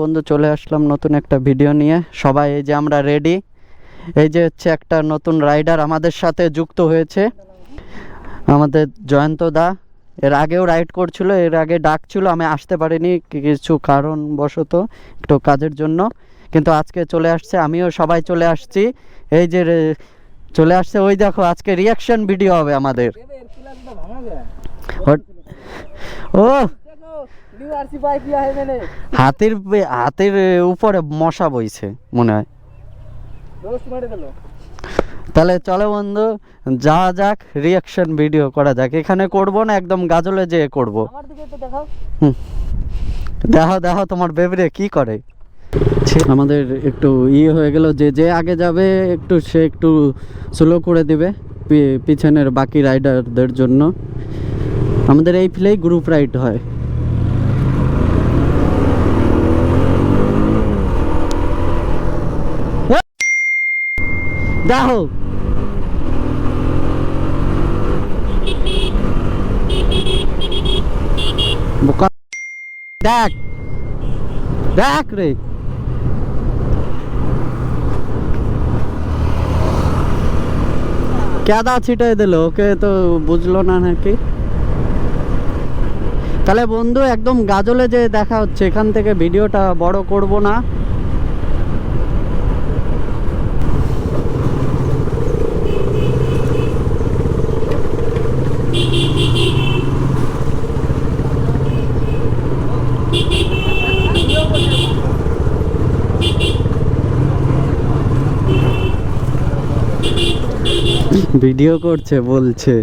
বন্ধু চলে আসলাম নতুন একটা ভিডিও নিয়ে। সবাই এই যে আমরা রেডি। এই যে হচ্ছে একটা নতুন রাইডার আমাদের সাথে যুক্ত হয়েছে, আমাদের জয়ন্ত দা। এর আগেও রাইড করছিল, এর আগে ডাকছিল, আমি আসতে পারিনি কিছু কারণবশত, একটু কাজের জন্য। কিন্তু আজকে চলে আসছে, আমিও সবাই চলে আসছি। এই যে চলে আসছে, ওই দেখো আজকে রিয়াকশন ভিডিও হবে আমাদের। ও হাতির হাতির উপরে মশা বইছে মনে হয়। তাহলে চলো বন্ধু যাওয়া যাক, রিয়াকশন ভিডিও করা যাক। এখানে করব না, একদম গাজলে যেয়ে করব। দেখো দেখো তোমার বেবরে কি করে। আমাদের একটু হয়ে গেল, যে যে আগে যাবে একটু সে একটু স্লো করে দিবে পিছনের বাকি রাইডারদের জন্য। আমাদের এই ফিলেই গ্রুপ রাইড হয়। দেখো দেখ দেখ রে, কেদা ছিটাই দিল, ওকে তো বুঝলো না নাকি। তাহলে বন্ধু একদম গাজলে যে দেখা হচ্ছে, এখান থেকে ভিডিওটা বড় করব না। ভিডিও করছে বলছে।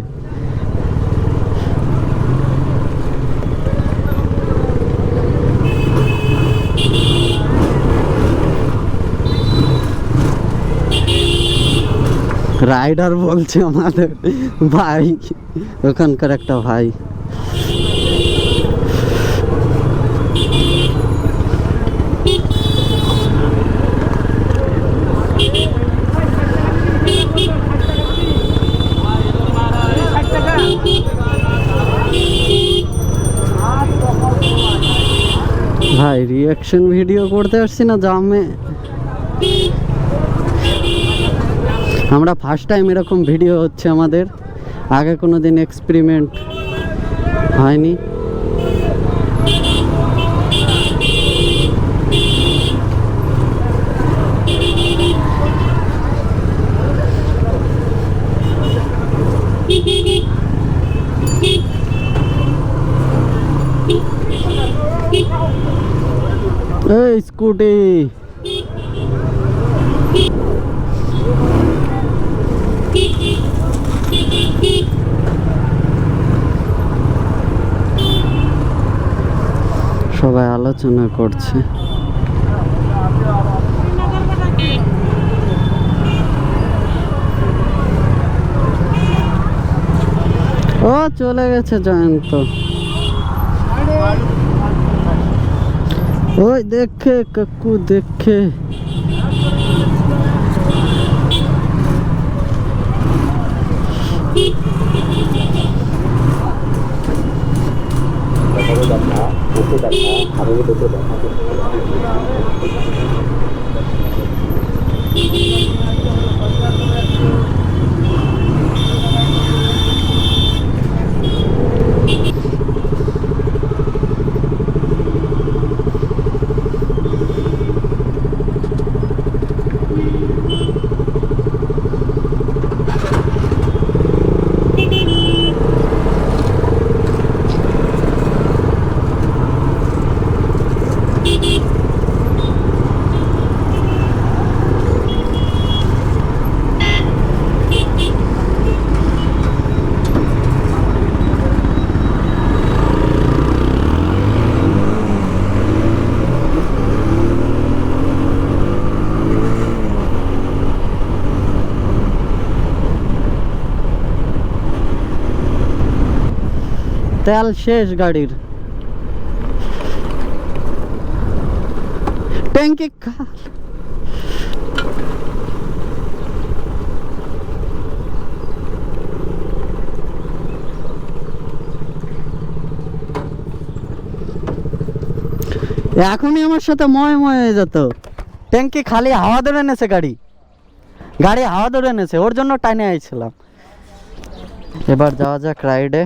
রাইডার বলছে আমাদের ভাই, ওখানকার একটা ভাই। ভাই রিয়াকশন ভিডিও করতে আসছি না জামে। আমরা ফার্স্ট টাইম এরকম ভিডিও হচ্ছে আমাদের, আগে কোনো দিন এক্সপেরিমেন্ট হয়নি। এই স্কুটি সবাই আলোচনা করছে। ও চলে গেছে জয়ন্ত। ওই দেখে কাকু দেখে। তেল শেষ গাড়ির, ট্যাঙ্কি এখনই আমার সাথে ময় ময় হয়ে যেত। ট্যাঙ্কি খালি হাওয়া ধরে এনেছে, গাড়ি হাওয়া ধরে এনেছে, ওর জন্য টাইনে আইছিলাম। এবার যাওয়া যাক রাইডে।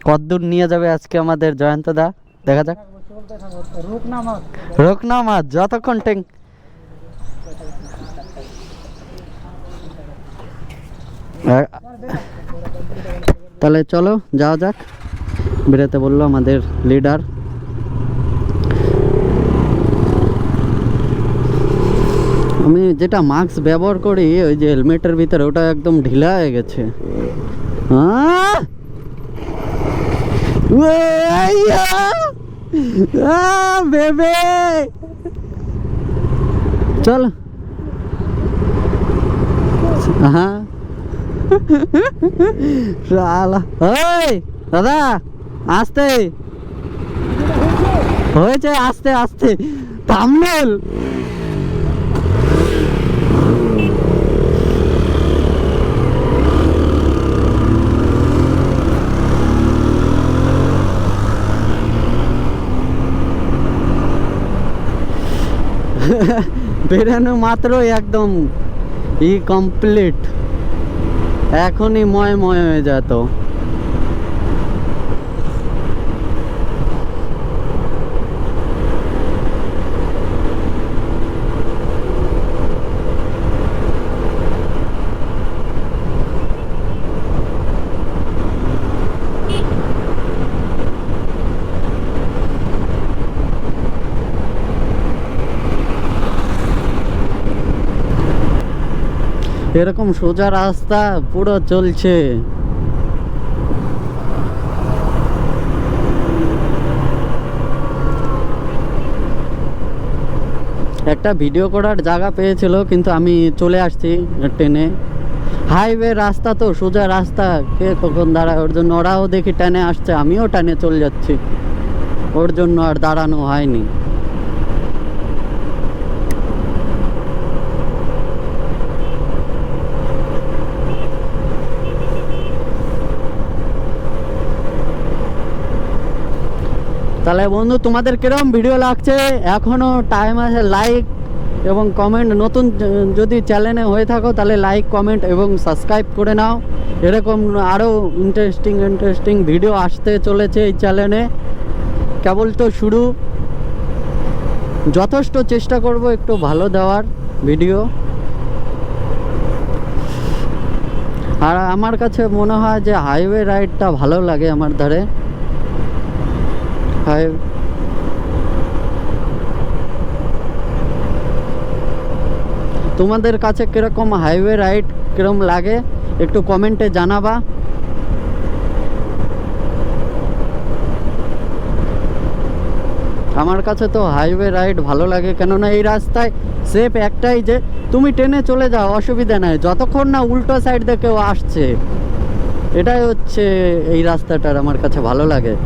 কতদূর নিয়ে যাবে আজকে আমাদের জয়ন্ত দা, দেখা যাক। রোক না মাছ যতক্ষণ ট্যাঙ্ক। তাহলে চলো যাওয়া যাক। বেরোতে বললো আমাদের লিডার। আমি যেটা মাস্ক ব্যবহার করি ওই যে হেলমেটের ভিতরে, ওটা একদম ঢিলা হয়ে গেছে। বেবে চল। হ্যাঁ দাদা আস্তে হয়েছে, আস্তে আস্তে থামনেল। বেরানো মাত্র একদম কমপ্লিট, এখনই ময় ময় হয়ে যেত। এরকম সোজা রাস্তা পুরো চলছে। একটা ভিডিও করার জায়গা পেয়েছিল, কিন্তু আমি চলে আসছি ট্রেনে। হাইওয়ে রাস্তা তো, সোজা রাস্তা, কে কখন দাঁড়ায়, ওর জন্য ওরাও দেখি ট্রেনে আসছে, আমিও ট্রেনে চলে যাচ্ছি, ওর জন্য আর দাঁড়ানো হয়নি। তাহলে বন্ধু তোমাদের কিরকম ভিডিও লাগছে? এখনো টাইম আছে, লাইক এবং কমেন্ট, নতুন যদি চ্যানেলে হয়ে থাকো তাহলে লাইক কমেন্ট এবং সাবস্ক্রাইব করে নাও। এরকম আরও ইন্টারেস্টিং ভিডিও আসতে চলেছে এই চ্যানেলে, কেবল তো শুরু। যথেষ্ট চেষ্টা করব একটু ভালো দেওয়ার ভিডিও। আর আমার কাছে মনে হয় যে হাইওয়ে রাইডটা ভালো লাগে আমার ধারে। তোমাদের কাছে কিরকম হাইওয়ে রাইড কিরকম লাগে একটু কমেন্টে জানাবা। আমার কাছে তো হাইওয়ে রাইড ভালো লাগে, কেননা এই রাস্তায় সেফ একটাই যে তুমি ট্রেনে চলে যাও, অসুবিধা নাই, যতক্ষণ না উল্টো সাইড দিয়ে কেউ আসছে। এটাই হচ্ছে এই রাস্তাটার আমার কাছে ভালো লাগে।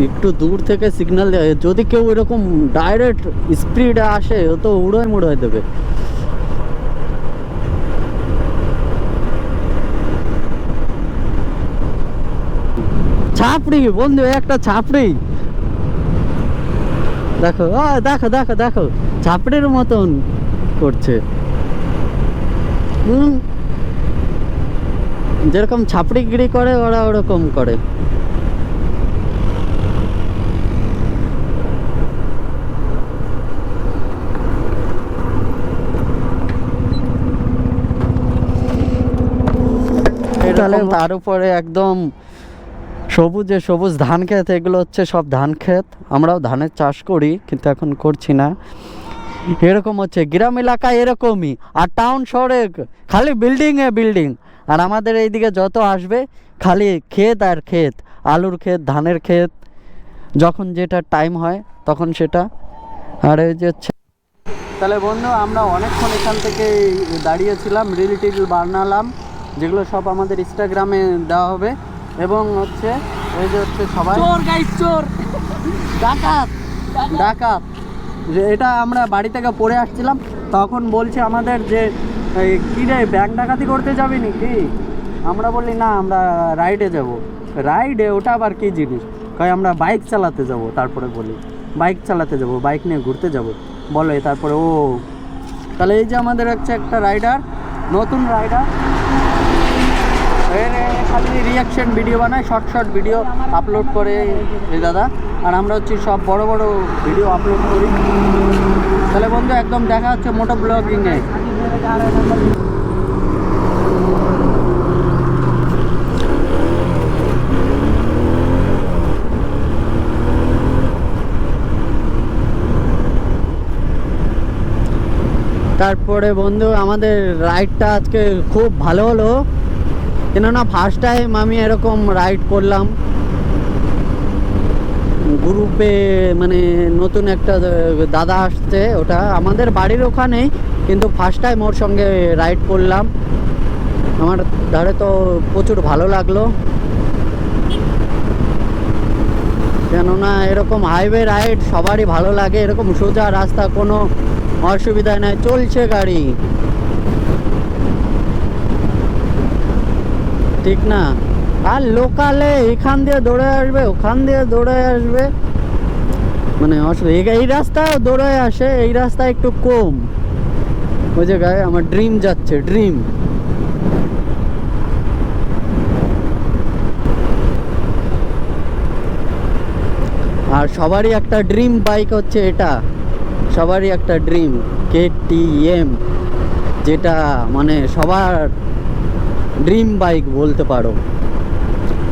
একটু দূর থেকে সিগন্যাল দেয়, যদি কেউ এরকম ডাইরেক্ট স্পিডে আসে ও তো উড়োয় মুড়োয় দেবে। ছাপড়ি বন্ধু, একটা ছাপড়ি দেখো, দেখো দেখো দেখো, ছাপড়ির মতন করছে। যেরকম ছাপড়িগিরি করে ওরা ওরকম করে। তার উপরে একদম সবুজে সবুজ ধান ক্ষেত, এগুলো হচ্ছে সব ধান ক্ষেত। আমরাও ধানের চাষ করি, কিন্তু এখন করছি না। এরকম হচ্ছে গ্রাম এলাকায় এরকমই, আর টাউন শহরে খালি বিল্ডিংয়ে বিল্ডিং। আর আমাদের এইদিকে যত আসবে খালি ক্ষেত আর ক্ষেত, আলুর ক্ষেত, ধানের ক্ষেত, যখন যেটা টাইম হয় তখন সেটা। আর এই যে তাহলে বন্ধু আমরা অনেকক্ষণ এখান থেকে দাঁড়িয়েছিলাম, রিল টিল বানালাম, যেগুলো সব আমাদের ইনস্টাগ্রামে দেওয়া হবে। এবং হচ্ছে এই যে হচ্ছে সবাই চোর গাইস, চোর ডাকাত ডাকাত। যে এটা আমরা বাড়ি থেকে পড়ে আসছিলাম, তখন বলছে আমাদের যে কী রে ব্যাংক ডাকাতি করতে যাবি নাকি? আমরা বলি না, আমরা রাইডে যাব। রাইডে ওটা আবার কি জিনিস? কয় আমরা বাইক চালাতে যাব। তারপরে বলি বাইক চালাতে যাব, বাইক নিয়ে ঘুরতে যাব বলে। তারপরে ও তাহলে এই যে আমাদের হচ্ছে একটা রাইডার, নতুন রাইডার, খালি রিয়াকশন ভিডিও বানায়, শর্ট শর্ট ভিডিও আপলোড করে এই দাদা। আর আমরা হচ্ছে সব বড় বড় ভিডিও আপলোড করি। তাহলে বন্ধু একদম দেখা হচ্ছে মোটো ব্লগিংয়ে। তারপরে বন্ধু আমাদের রাইডটা আজকে খুব ভালো হলো, কেননা ফার্স্ট টাইম আমি এরকম রাইড করলাম গ্রুপে। মানে নতুন একটা দাদা আসছে, ওটা আমাদের বাড়ির ওখানেই, কিন্তু ফার্স্ট টাইম ওর সঙ্গে রাইড করলাম। আমার ধারে তো প্রচুর ভালো লাগলো, কেননা এরকম হাইওয়ে রাইড সবারই ভালো লাগে। এরকম সোজা রাস্তা, কোনো অসুবিধা নাই, চলছে গাড়ি, ঠিক না? আর লোকালে এখান দিয়ে দৌড়ে আসবে, ওখান দিয়ে দৌড়ে আসবে, মানে অসুবিধা। এই রাস্তায় দৌড়ে আসে, এই রাস্তা একটু কম। ওই জায়গায় আমার ড্রিম যাচ্ছে, ড্রিম। আর সবারই একটা ড্রিম বাইক হচ্ছে এটা, সবারই একটা ড্রিম KTM, যেটা মানে সবার ড্রিম বাইক বলতে পারো।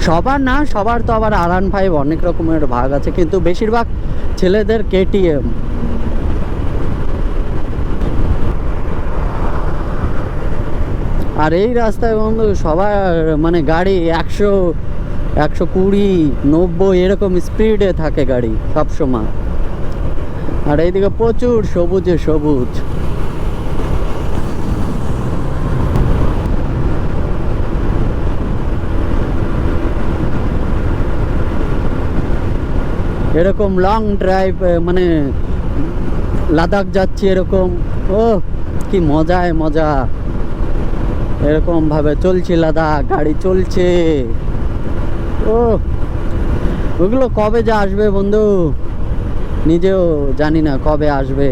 সবার না, সবার তো আবার R15 অনেক রকমের ভাগ আছে, কিন্তু বেশিরভাগ ছেলেদের KTM। আর এই রাস্তায় বন্ধু সবার মানে গাড়ি 100, 120, 90 এরকম স্পিডে থাকে গাড়ি সব সময়। আর এইদিকে প্রচুর সবুজে সবুজ। এরকম লং ড্রাইভ, মানে লাদাখ যাচ্ছি এরকম, ও কি মজায় মজা। এরকম ভাবে চলছি, লাদাখ গাড়ি চলছে। ও ওগুলো কবে যে আসবে বন্ধু, নিজেও জানি না কবে আসবে।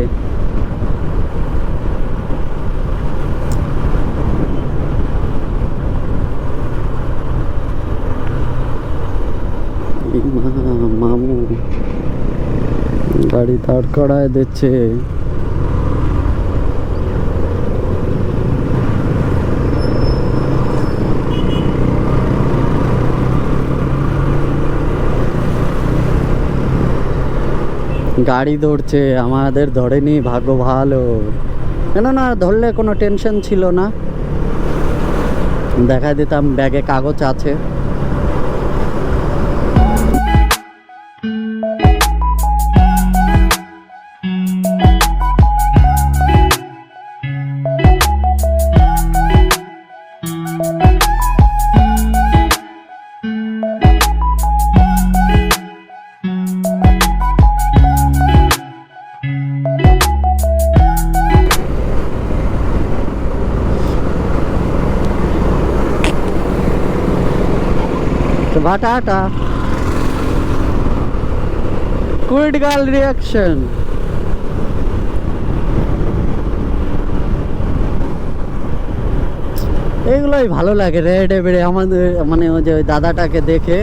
মামু গাড়ি দাঁড় করায় দিচ্ছে। গাড়ি ধরছে, আমাদের ধরেনি, ভাগ্য ভালো। কেননা ধরলে কোনো টেনশন ছিল না, দেখা দিতাম ব্যাগে কাগজ আছে। ভাটাটা কুইট গার্ল রিয়াকশন। এগুলোই ভালো লাগে রেডে বেড়ে আমাদের। মানে ওই যে ওই দাদাটাকে দেখে,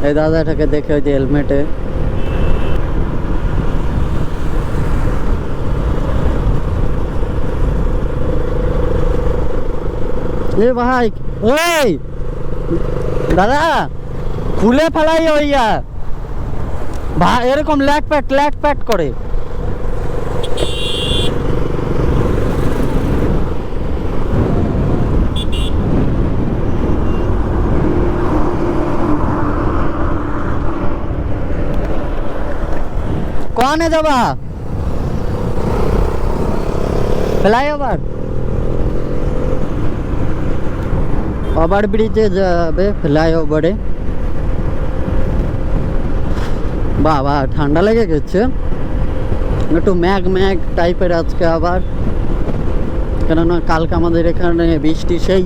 এই দাদাটাকে দেখে ওই যে হেলমেটে, এ ভাই ওই দাদা খুলে ফেলাই হইয়া ভাই, এরকম ল্যাট প্যাট করে। কনে যাবা? ফ্লাইওভার, ওভার ব্রিজে যাবে, ফ্লাইওভারে। বাবা ঠান্ডা লেগে গেছে, একটু ম্যাগ টাইপের আজকে আবার, কেননা কালকে আমাদের এখানে বৃষ্টি সেই।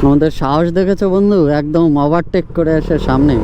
আমাদের সাহস দেখেছো বন্ধু, একদম ওভারটেক করে এসে সামনে